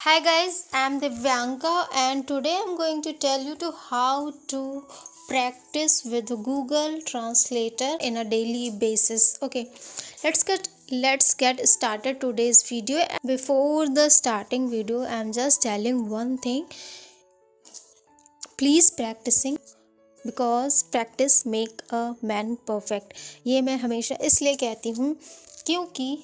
Hi guys, I am Divyanka and today I am going to tell you to how to practice with Google Translator in a daily basis. Okay, let's get started today's video. Before the starting video, I am just telling one thing. Please practicing because practice make a man perfect. ये मैं हमेशा इसलिए कहती हूँ क्योंकि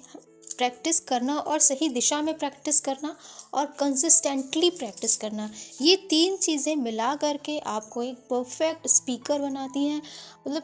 practice करना और सही दिशा में प्रैक्टिस करना और कंसिस्टेंटली प्रैक्टिस करना, ये तीन चीज़ें मिला करके आपको एक परफेक्ट स्पीकर बनाती हैं। मतलब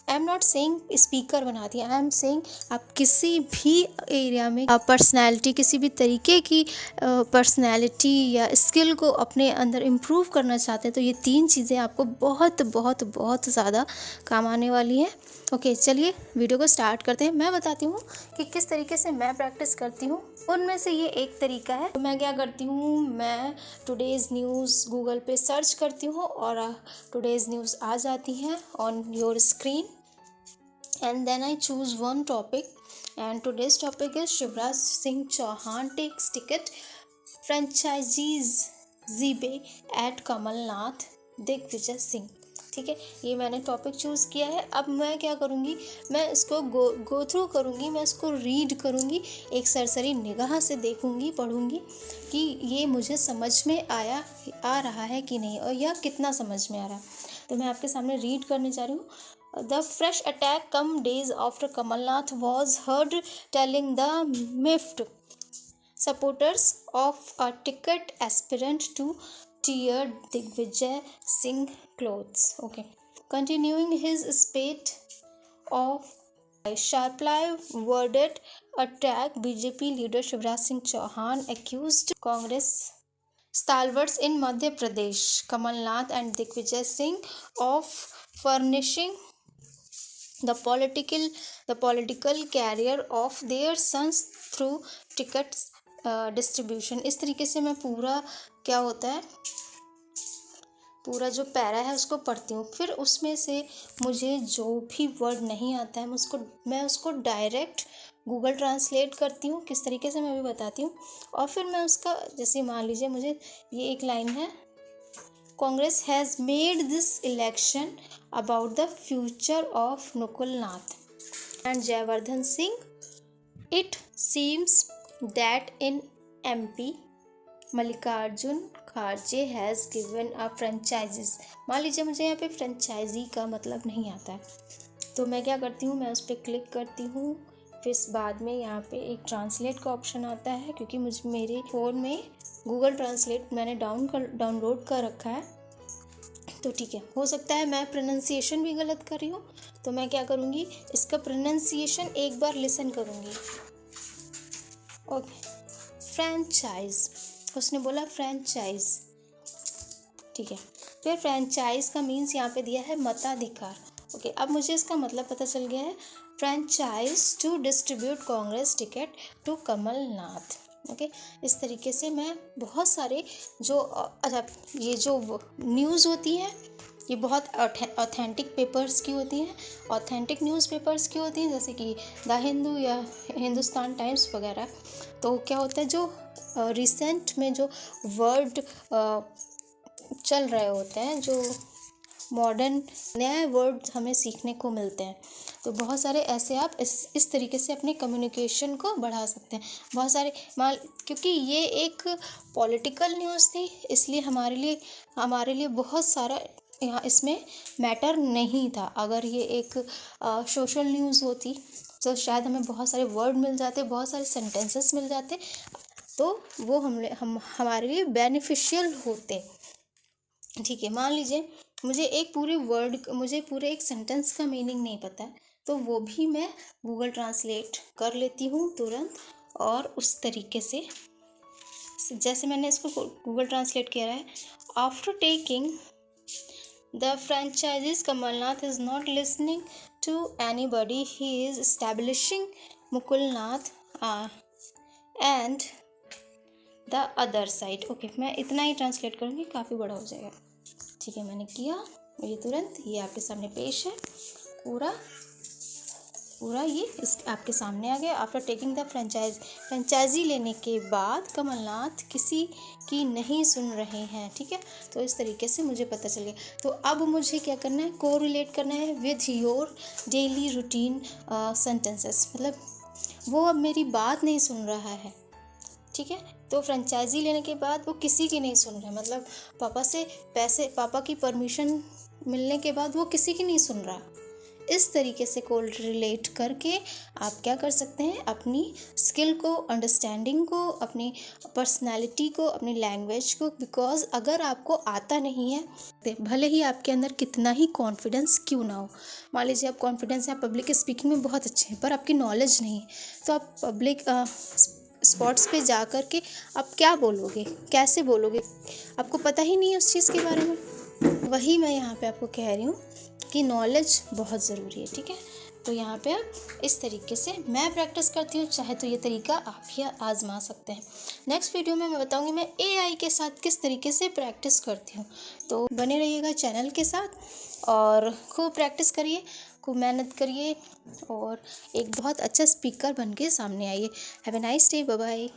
I am not saying speaker बनाती है, आई एम सेइंग आप किसी भी एरिया में पर्सनैलिटी, किसी भी तरीके की पर्सनैलिटी या स्किल को अपने अंदर इम्प्रूव करना चाहते हैं तो ये तीन चीज़ें आपको बहुत बहुत बहुत ज़्यादा काम आने वाली हैं। ओके, चलिए वीडियो को स्टार्ट करते हैं। मैं बताती हूँ कि किस तरीके से मैं प्रैक्टिस करती हूँ। उनमें से ये एक तरीका है। तो मैं क्या करती हूँ, मैं टुडेज़ न्यूज़ गूगल पे सर्च करती हूँ और टुडेज़ न्यूज़ आ जाती हैं on your screen and then I choose one topic, and today's topic is Shivraj Singh Chauhan takes ticket, franchisees Zibe at Kamalnath Digvijay Singh। ठीक है, ये मैंने टॉपिक चूज़ किया है। अब मैं क्या करूँगी, मैं इसको गो थ्रू करूँगी, मैं इसको रीड करूँगी, एक सरसरी निगाह से देखूँगी, पढ़ूँगी कि ये मुझे समझ में आ रहा है कि नहीं, और यह कितना समझ में आ रहा है। तो मैं आपके सामने रीड करने जा रही हूँ। The fresh attack come days after Kamalnath was heard telling the miffed supporters of a ticket aspirant to tear Digvijay Singh clothes. Okay. Continuing his spate of sharply worded attack, BJP leader Shivraj Singh Chauhan accused Congress stalwarts in Madhya Pradesh, Kamalnath and Digvijay Singh, of furnishing the political career of their sons through tickets distribution। इस तरीके से मैं पूरा क्या होता है, पूरा जो पैरा है उसको पढ़ती हूँ। फिर उसमें से मुझे जो भी वर्ड नहीं आता है मैं उसको डायरेक्ट गूगल ट्रांसलेट करती हूँ। किस तरीके से मैं भी बताती हूँ। और फिर मैं उसका, जैसे मान लीजिए मुझे ये एक लाइन है, Congress has made this election about the future of Nukul Nath and Jayavardhan Singh. It seems that in MP, Mallikarjun Kharge has given a franchises। मान लीजिए मुझे यहाँ पे फ्रेंचाइजी का मतलब नहीं आता है, तो मैं क्या करती हूँ, मैं उस पर क्लिक करती हूँ। फिर बाद में यहाँ पे एक ट्रांसलेट का ऑप्शन आता है, क्योंकि मुझे मेरे फ़ोन में गूगल ट्रांसलेट मैंने डाउनलोड कर रखा है। तो ठीक है, हो सकता है मैं प्रोनाउंसिएशन भी गलत कर रही हूँ, तो मैं क्या करूँगी, इसका प्रोनाउंसिएशन एक बार लिसन करूँगी। ओके, फ्रेंचाइज, उसने बोला फ्रेंचाइज, ठीक है। फिर फ्रेंचाइज का मीन्स यहाँ पे दिया है मताधिकार। ओके, अब मुझे इसका मतलब पता चल गया है, franchise to distribute Congress ticket to Kamalnath. Okay, इस तरीके से मैं बहुत सारे जो अच्छा, ये जो न्यूज़ होती हैं ये बहुत ऑथेंटिक पेपर्स की होती हैं, ऑथेंटिक न्यूज़पेपर्स की होती हैं, जैसे कि द हिंदू या हिंदुस्तान टाइम्स वगैरह। तो क्या होता है, जो रिसेंट में जो वर्ड चल रहे होते हैं, जो मॉडर्न नए वर्ड हमें सीखने को मिलते हैं, तो बहुत सारे ऐसे आप इस तरीके से अपने कम्युनिकेशन को बढ़ा सकते हैं। बहुत सारे क्योंकि ये एक पॉलिटिकल न्यूज़ थी, इसलिए हमारे लिए बहुत सारा यहाँ इसमें मैटर नहीं था। अगर ये एक सोशल न्यूज़ होती तो शायद हमें बहुत सारे वर्ड मिल जाते, बहुत सारे सेंटेंसेस मिल जाते, तो वो हमारे लिए बेनिफिशियल होते। ठीक है, मान लीजिए मुझे पूरे एक सेंटेंस का मीनिंग नहीं पता है, तो वो भी मैं गूगल ट्रांसलेट कर लेती हूँ तुरंत। और उस तरीके से जैसे मैंने इसको गूगल ट्रांसलेट किया है, after taking the franchisees Kamal Nath is not listening to anybody, he is establishing Mukul Nath and the other side. Okay, मैं इतना ही ट्रांसलेट करूँगी, काफ़ी बड़ा हो जाएगा। ठीक है, मैंने किया, ये तुरंत ये आपके सामने पेश है पूरा। पूरा ये इस आपके सामने आ गया। आफ्टर टेकिंग द फ्रेंचाइजी लेने के बाद कमलनाथ किसी की नहीं सुन रहे हैं। ठीक है, तो इस तरीके से मुझे पता चल गया। तो अब मुझे क्या करना है, कोरिलेट करना है with your daily routine sentences, मतलब वो अब मेरी बात नहीं सुन रहा है। ठीक है, तो फ्रेंचाइजी लेने के बाद वो किसी की नहीं सुन रहा, मतलब पापा से पैसे, पापा की परमिशन मिलने के बाद वो किसी की नहीं सुन रहा। इस तरीके से कोरिलेट करके आप क्या कर सकते हैं, अपनी स्किल को, अंडरस्टैंडिंग को, अपनी पर्सनालिटी को, अपनी लैंग्वेज को, बिकॉज अगर आपको आता नहीं है, भले ही आपके अंदर कितना ही कॉन्फिडेंस क्यों ना हो, मान लीजिए आप कॉन्फिडेंस या पब्लिक स्पीकिंग में बहुत अच्छे हैं पर आपकी नॉलेज नहीं है, तो आप पब्लिक स्पॉट्स पे जा कर के आप क्या बोलोगे, कैसे बोलोगे, आपको पता ही नहीं है उस चीज़ के बारे में। वही मैं यहाँ पे आपको कह रही हूँ कि नॉलेज बहुत ज़रूरी है। ठीक है, तो यहाँ पे आप इस तरीके से मैं प्रैक्टिस करती हूँ, चाहे तो ये तरीका आप भी आजमा सकते हैं। नेक्स्ट वीडियो में मैं बताऊँगी मैं AI के साथ किस तरीके से प्रैक्टिस करती हूँ। तो बने रहिएगा चैनल के साथ और खूब प्रैक्टिस करिए, खूब मेहनत करिए और एक बहुत अच्छा स्पीकर बन के सामने आइए। Have a nice day, bye bye.